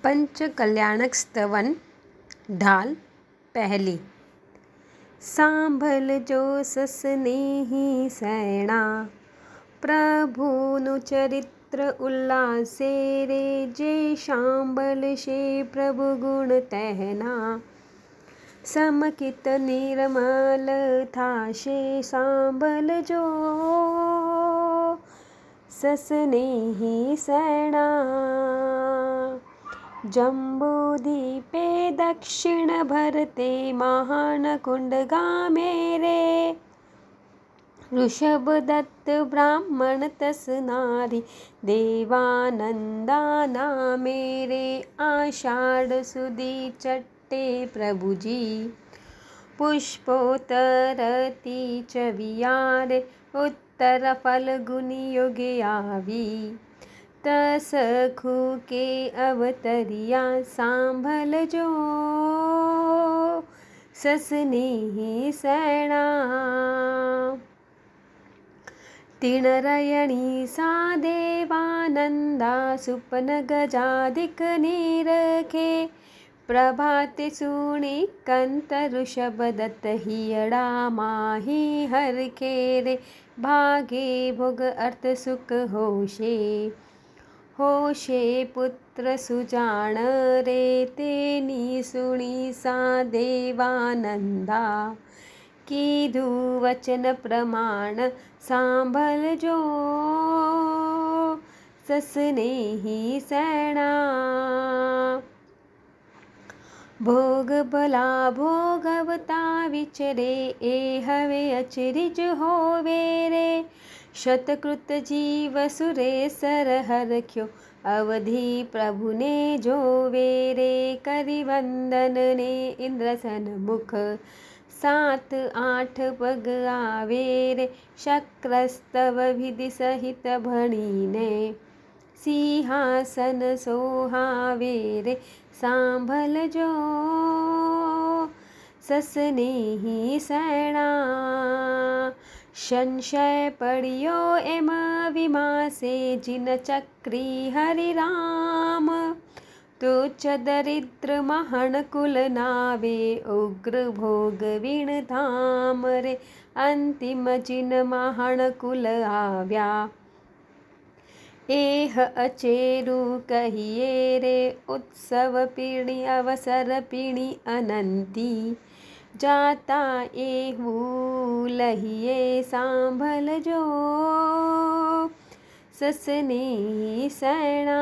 पंचकल्याणक स्तवन ढाल पहली। सांभलजो सस्नेही सैणा, प्रभुनु चरित्र उल्लासे रे। जे सांभलशे प्रभु गुण तहना, समकित निर्मल थाशे। सांभलजो सस्नेही सैणा, जम्बूद्वीपे दक्षिण भरते महान कुंड गामे रे। ऋषभदत्त ब्राह्मण तस नारी, देवानंदा नामे रे। आषाढ़ सुदी चट्टे प्रभुजी, पुष्पोत्तरती चवियारे। उत्तर फल्गुनी युग आवी, तसखु के अवतरिया। सांभलजो सस्नेही सैणा, तिणरयणी सा देवानंदा। सुपन गजाधिक निरखे, प्रभाते सुणी कंत ऋषभदत्त। हियड़ा माही हरखे रे, भागे भोग अर्थ सुख होशे। होशे पुत्र सुजान रे, तेनी सुणी सा देवानंदा। कीधु वचन प्रमाण, सांभलजो सस्नेही सैणा। भोग भला भोगवता विचरे, ए हवे अचरिज होवे रे। शतकृत जीव सुरेसर हरख्यो, अवधि प्रभु ने जोवे रे। करि वंदन ने इंद्र सन्मुख, 7 8 पग आवे रे। शक्रस्तव विधि सहित भणीने, सिंहासन सोहावे रे। सांभलजो सस्नेही सैणा, संशय पड़ियो एम विमासे। जिन चक्री हरि राम, तुच्छ दरिद्र महण कुल नावे। उग्र भोग विण धाम रे, अंतिम जिन महण कुल आव्या। एह अचेरु कहिए रे, उत्सव पीणी अवसर पीणी अनंती। जाता एहू लहिए, सांभलजो सस्नेही सैणा।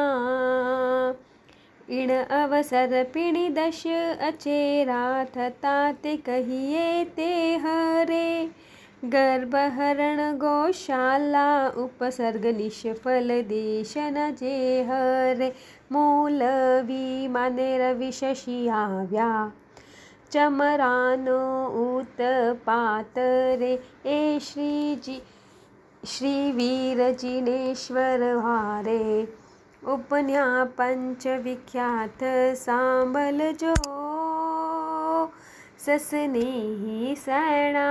इण अवसर पीणी दश अचेरा, थता ते कहिए ते हरे। गर्भहरण गौशाला, उपसर्ग निष्फल देशन जे हरे। मूलवी माने रवि शशि आव्या, चमरानो उत्पात रे। ए श्री वीर जिनेश्वर वारे, उपन्या पंच विख्यात। सांभलजो सस्नेही सैणा,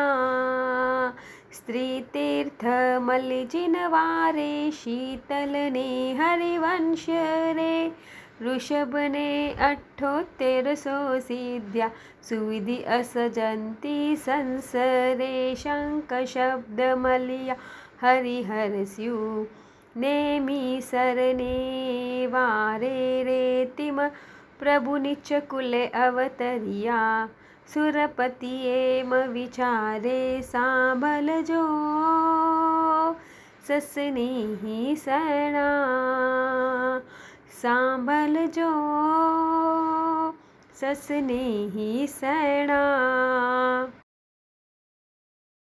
स्त्री तीर्थ मल्लिजिन वारे। शीतल ने हरिवंश रे, ऋषभ ने 78 सिद्ध्या। सुविधि असजंती संसरे, शंख शब्द मलिया हरिहर स्यु। नेमी सरने वारे रे, तिम प्रभु निच कुले अवतरिया। सुरपति एम विचारे, सांभलजो सस्नेही सैणा। सांभलजो सस्नेही सैणा।